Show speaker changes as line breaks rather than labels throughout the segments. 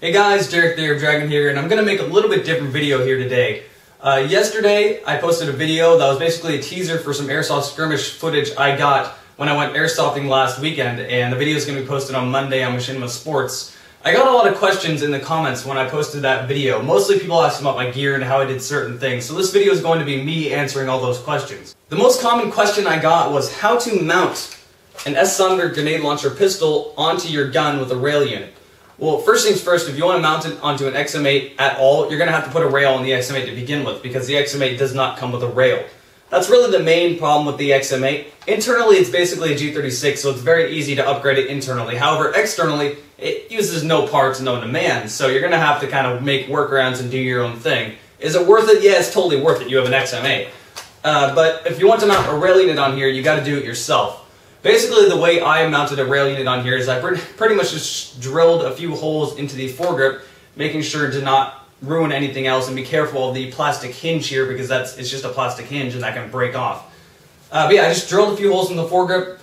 Hey guys, Derek the Air Dragon here, and I'm going to make a little bit different video here today. Yesterday, I posted a video that was basically a teaser for some airsoft skirmish footage I got when I went airsofting last weekend, and the video is going to be posted on Monday on Machinima Sports. I got a lot of questions in the comments when I posted that video. Mostly people asking about my gear and how I did certain things, so this video is going to be me answering all those questions. The most common question I got was how to mount an S-Thunder grenade launcher pistol onto your gun with a rail unit. Well, first things first, if you want to mount it onto an XM8 at all, you're going to have to put a rail on the XM8 to begin with, because the XM8 does not come with a rail. That's really the main problem with the XM8. Internally, it's basically a G36, so it's very easy to upgrade it internally. However, externally, it uses no parts, no demand, so you're going to have to kind of make workarounds and do your own thing. Is it worth it? Yeah, it's totally worth it. You have an XM8. But if you want to mount a rail unit on here, you got to do it yourself. Basically, the way I mounted a rail unit on here is I pretty much just drilled a few holes into the foregrip, making sure to not ruin anything else, and be careful of the plastic hinge here, because it's just a plastic hinge and that can break off. But yeah, I just drilled a few holes in the foregrip,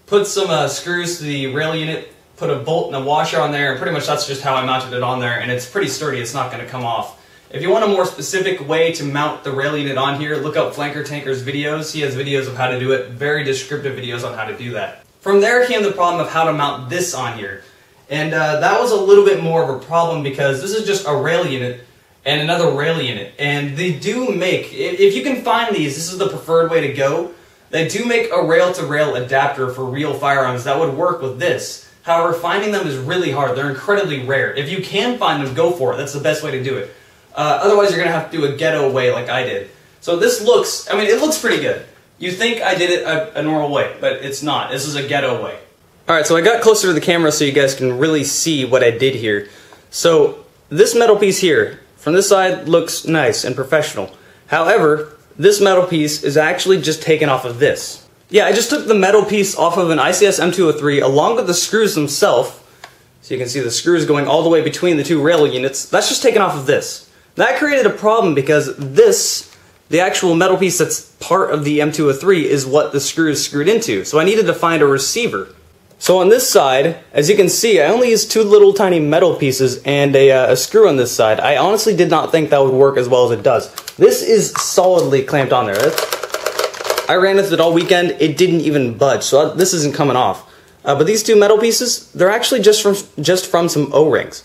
put some screws to the rail unit, put a bolt and a washer on there, and pretty much that's just how I mounted it on there, and it's pretty sturdy, it's not going to come off. If you want a more specific way to mount the rail unit on here, look up Flanker Tanker's videos. He has videos of how to do it, very descriptive videos on how to do that. From there came the problem of how to mount this on here. And that was a little bit more of a problem, because this is just a rail unit and another rail unit. And they do make, if you can find these, this is the preferred way to go. They do make a rail-to-rail adapter for real firearms that would work with this. However, finding them is really hard. They're incredibly rare. If you can find them, go for it. That's the best way to do it. Otherwise, you're going to have to do a ghetto way like I did. So this looks, it looks pretty good. You think I did it a normal way, but it's not. This is a ghetto way. Alright, so I got closer to the camera so you guys can really see what I did here. So, this metal piece here, from this side, looks nice and professional. However, this metal piece is actually just taken off of this. Yeah, I just took the metal piece off of an ICS M203 along with the screws themselves. So you can see the screws going all the way between the two rail units. That's just taken off of this. That created a problem because this, the actual metal piece that's part of the M203, is what the screw is screwed into. So I needed to find a receiver. So on this side, as you can see, I only used two little tiny metal pieces and a screw on this side. I honestly did not think that would work as well as it does. This is solidly clamped on there. I ran with it all weekend, it didn't even budge, so this isn't coming off. But these two metal pieces, they're actually just from some O-rings.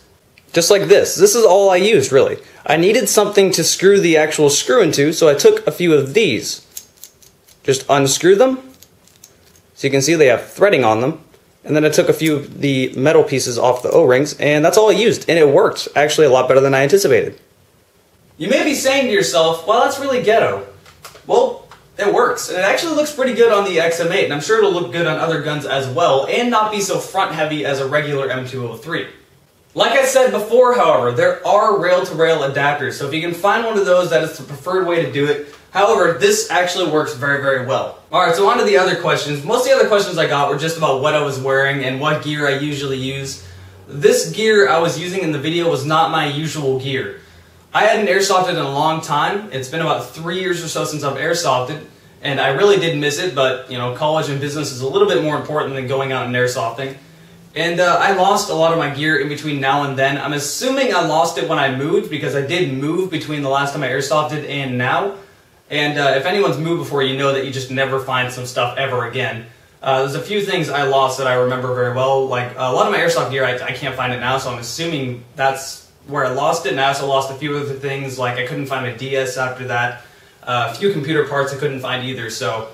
Just like this. This is all I used, really. I needed something to screw the actual screw into, so I took a few of these. Just unscrew them. So you can see they have threading on them. And then I took a few of the metal pieces off the O-rings, and that's all I used. And it worked, actually, a lot better than I anticipated. You may be saying to yourself, well, that's really ghetto. Well, it works. And it actually looks pretty good on the XM8, and I'm sure it'll look good on other guns as well, and not be so front-heavy as a regular M203. Like I said before, however, there are rail-to-rail adapters, so if you can find one of those, that is the preferred way to do it. However, this actually works very, very well. Alright, so on to the other questions. Most of the other questions I got were just about what I was wearing and what gear I usually use. This gear I was using in the video was not my usual gear. I hadn't airsofted in a long time. It's been about 3 years or so since I've airsofted, and I really did miss it, but, college and business is a little bit more important than going out and airsofting. And I lost a lot of my gear in between now and then. I'm assuming I lost it when I moved, because I did move between the last time I airsofted and now. And if anyone's moved before, you know that you just never find some stuff ever again. There's a few things I lost that I remember very well. Like a lot of my airsoft gear, I can't find it now, so I'm assuming that's where I lost it. And I also lost a few other things, like I couldn't find my DS after that. A few computer parts I couldn't find either, so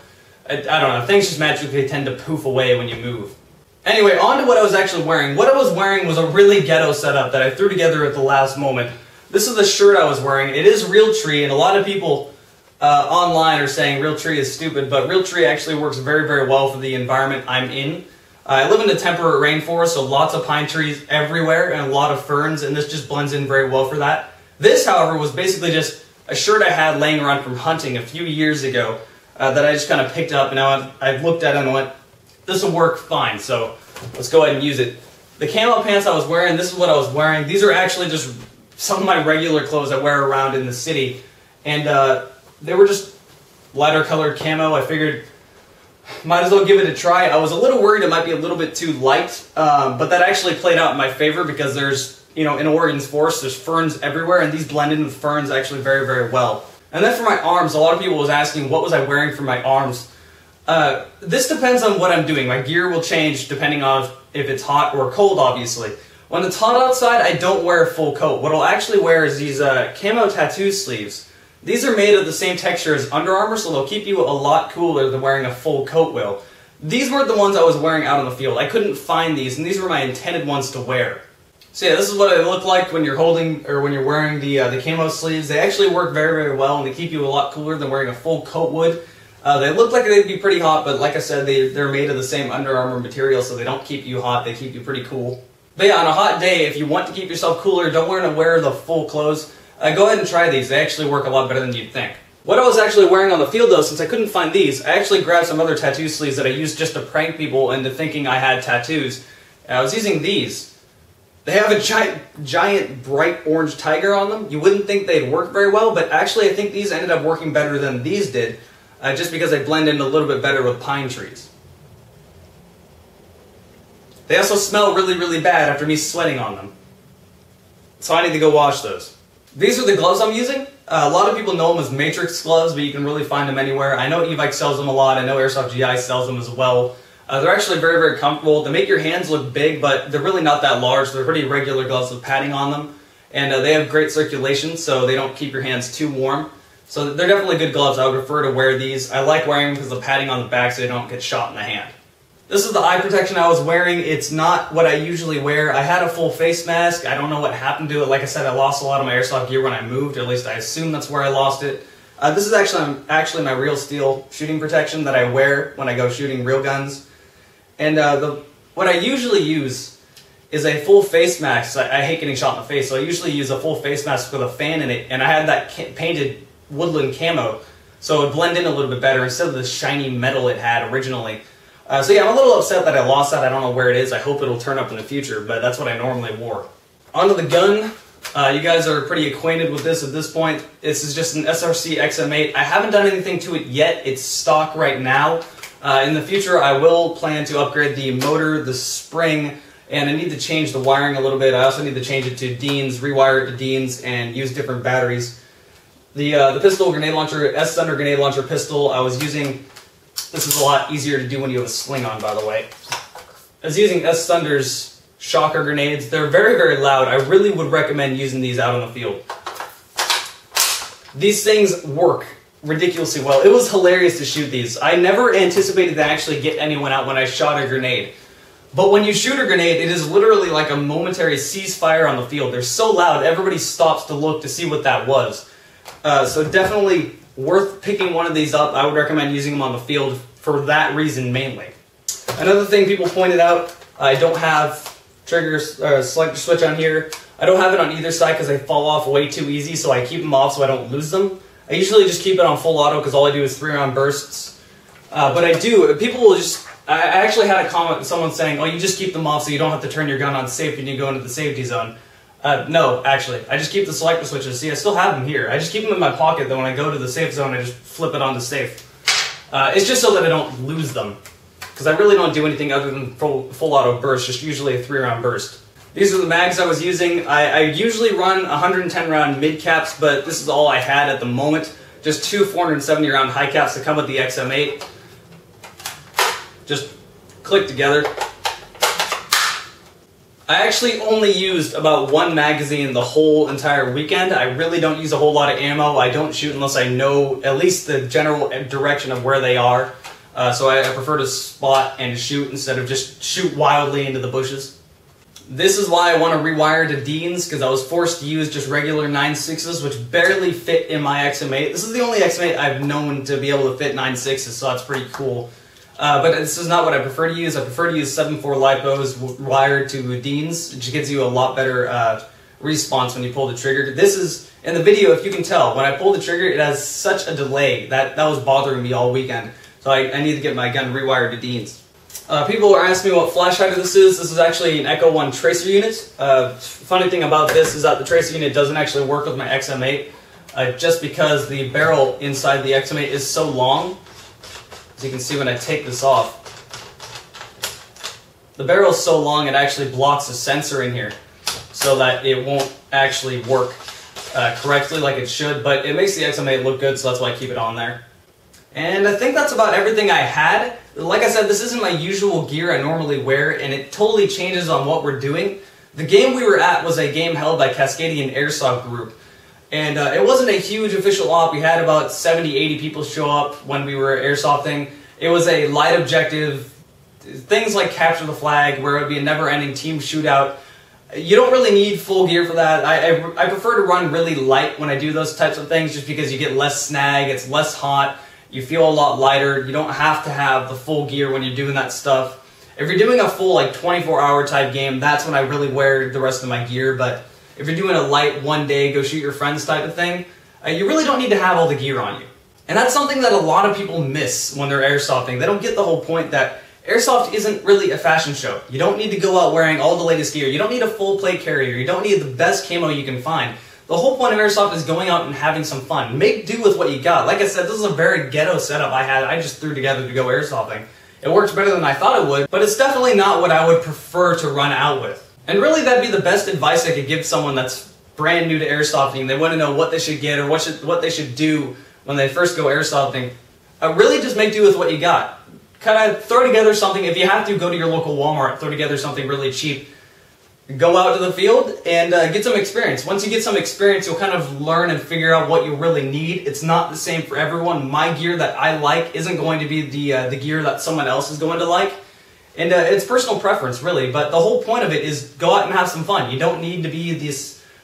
I don't know. Things just magically tend to poof away when you move. Anyway, on to what I was actually wearing. What I was wearing was a really ghetto setup that I threw together at the last moment. This is the shirt I was wearing. It is Realtree, and a lot of people online are saying Realtree is stupid, but Realtree actually works very, very well for the environment I'm in. I live in a temperate rainforest, so lots of pine trees everywhere and a lot of ferns, and this just blends in very well for that. This, however, was basically just a shirt I had laying around from hunting a few years ago that I just kind of picked up, and now I've looked at it and went, this will work fine, so let's go ahead and use it. The camo pants I was wearing, this is what I was wearing. These are actually just some of my regular clothes I wear around in the city. And they were just lighter colored camo. I figured might as well give it a try. I was a little worried it might be a little bit too light, but that actually played out in my favor because there's in Oregon's forest, there's ferns everywhere, and these blend in with ferns actually very, very well. And then for my arms, a lot of people was asking what was I wearing for my arms. This depends on what I'm doing. My gear will change depending on if it's hot or cold, obviously. When it's hot outside, I don't wear a full coat. What I'll actually wear is these camo tattoo sleeves. These are made of the same texture as Under Armour, so they'll keep you a lot cooler than wearing a full coat will. These weren't the ones I was wearing out on the field. I couldn't find these, and these were my intended ones to wear. So yeah, this is what they look like when you're holding, or when you're wearing the camo sleeves. They actually work very, very well, and they keep you a lot cooler than wearing a full coat would. They look like they'd be pretty hot, but like I said, they're made of the same Under Armour material, so they don't keep you hot, they keep you pretty cool. But yeah, on a hot day, if you want to keep yourself cooler, don't wear the full clothes. Go ahead and try these. They actually work a lot better than you'd think. What I was actually wearing on the field, though, since I couldn't find these, I actually grabbed some other tattoo sleeves that I used just to prank people into thinking I had tattoos. I was using these. They have a giant bright orange tiger on them. You wouldn't think they'd work very well, but actually I think these ended up working better than these did, just because they blend in a little bit better with pine trees. They also smell really, really bad after me sweating on them. So I need to go wash those. These are the gloves I'm using. A lot of people know them as Matrix gloves, but you can really find them anywhere. I know Evike sells them a lot. I know Airsoft GI sells them as well. They're actually very, very comfortable. They make your hands look big, but they're really not that large. They're pretty regular gloves with padding on them. And they have great circulation, so they don't keep your hands too warm. So they're definitely good gloves. I would prefer to wear these. I like wearing them because of the padding on the back so they don't get shot in the hand. This is the eye protection I was wearing. It's not what I usually wear. I had a full face mask. I don't know what happened to it. Like I said, I lost a lot of my airsoft gear when I moved, or at least I assume that's where I lost it. This is actually my real steel shooting protection that I wear when I go shooting real guns. And what I usually use is a full face mask. I hate getting shot in the face, so I usually use a full face mask with a fan in it, and I had that painted woodland camo, so it would blend in a little bit better instead of the shiny metal it had originally. So yeah, I'm a little upset that I lost that. I don't know where it is. I hope it'll turn up in the future, but that's what I normally wore. Onto the gun. You guys are pretty acquainted with this at this point. This is just an SRC XM8. I haven't done anything to it yet. It's stock right now. In the future, I will plan to upgrade the motor, the spring, and I need to change the wiring a little bit. I also need to change it to Deans, rewire it to Deans, and use different batteries. The pistol grenade launcher, S Thunder grenade launcher pistol, I was using. This is a lot easier to do when you have a sling on, by the way. I was using S Thunder's shocker grenades. They're very, very loud. I really would recommend using these out on the field. These things work ridiculously well. It was hilarious to shoot these. I never anticipated to actually get anyone out when I shot a grenade. But when you shoot a grenade, it is literally like a momentary ceasefire on the field. They're so loud, everybody stops to look to see what that was. So definitely worth picking one of these up. I would recommend using them on the field for that reason mainly. Another thing people pointed out, I don't have selector switch on here. I don't have it on either side because they fall off way too easy, so I keep them off so I don't lose them. I usually just keep it on full auto because all I do is 3-round bursts. But I do, people will just, I actually had a comment with someone saying, oh, you just keep them off so you don't have to turn your gun on safe when you go into the safety zone. No, actually, I just keep the selector switches. See, I still have them here. I just keep them in my pocket, then when I go to the safe zone, I just flip it on to safe. It's just so that I don't lose them, because I really don't do anything other than full auto burst, just usually a 3-round burst. These are the mags I was using. I usually run 110 round mid caps, but this is all I had at the moment. Just 2 470 round high caps that come with the XM8. Just click together. I actually only used about 1 magazine the whole entire weekend. I really don't use a whole lot of ammo. I don't shoot unless I know at least the general direction of where they are. So I prefer to spot and shoot instead of just shoot wildly into the bushes. This is why I want to rewire to Deans, because I was forced to use just regular 9.6s, which barely fit in my XM8. This is the only XM8 I've known to be able to fit 9.6s, so that's pretty cool. But this is not what I prefer to use. I prefer to use 7.4 LiPos wired to Deans, which gives you a lot better response when you pull the trigger. This is, in the video, if you can tell, when I pull the trigger, it has such a delay. That was bothering me all weekend. So I need to get my gun rewired to Deans. People are asking me what flash hider this is. This is actually an Echo 1 tracer unit. Funny thing about this is that the tracer unit doesn't actually work with my XM8, just because the barrel inside the XM8 is so long. As you can see when I take this off, the barrel is so long it actually blocks the sensor in here. so that it won't actually work correctly like it should, but it makes the XM8 look good, so that's why I keep it on there. And I think that's about everything I had. Like I said, this isn't my usual gear I normally wear, and it totally changes on what we're doing. The game we were at was a game held by Cascadian Airsoft Group, and it wasn't a huge official op. We had about 70, 80 people show up when we were airsofting. It was a light objective, things like capture the flag, where it would be a never-ending team shootout. You don't really need full gear for that. I prefer to run really light when I do those types of things, just because you get less snag, it's less hot, you feel a lot lighter. You don't have to have the full gear when you're doing that stuff. If you're doing a full like 24-hour type game, that's when I really wear the rest of my gear. But if you're doing a light one day, go shoot your friends type of thing, you really don't need to have all the gear on you. And that's something that a lot of people miss when they're airsofting. They don't get the whole point that airsoft isn't really a fashion show. You don't need to go out wearing all the latest gear. You don't need a full plate carrier. You don't need the best camo you can find. The whole point of airsoft is going out and having some fun. Make do with what you got. Like I said, this is a very ghetto setup I just threw together to go airsofting. It works better than I thought it would, but it's definitely not what I would prefer to run out with. And really, that'd be the best advice I could give someone that's brand new to airsofting. They want to know what they should get or what they should do when they first go airsofting. Really just make do with what you got. Kind of throw together something. If you have to, go to your local Walmart, throw together something really cheap. Go out to the field and get some experience. Once you get some experience, you'll kind of learn and figure out what you really need. It's not the same for everyone. My gear that I like isn't going to be the gear that someone else is going to like. And it's personal preference, really. But the whole point of it is go out and have some fun. You don't need to be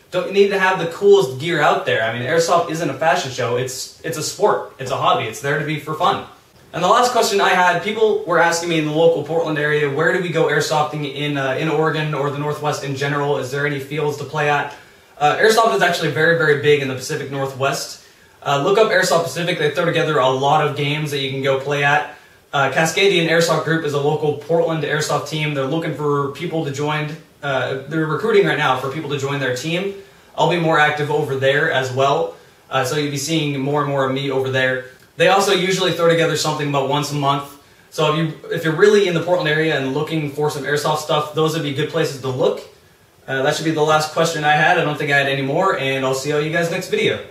don't need to have the coolest gear out there. I mean, airsoft isn't a fashion show. It's a sport. It's a hobby. It's there to be for fun. And the last question I had, people were asking me in the local Portland area, where do we go airsofting in Oregon or the Northwest in general? Is there any fields to play at? Airsoft is actually very, very big in the Pacific Northwest. Look up Airsoft Pacific. They throw together a lot of games that you can go play at. Cascadian Airsoft Group is a local Portland airsoft team. They're looking for people to join. They're recruiting right now for people to join their team. I'll be more active over there as well. So you'll be seeing more and more of me over there. They also usually throw together something about once a month. So if you're really in the Portland area and looking for some airsoft stuff, those would be good places to look. That should be the last question I had. I don't think I had any more, and I'll see all you guys next video.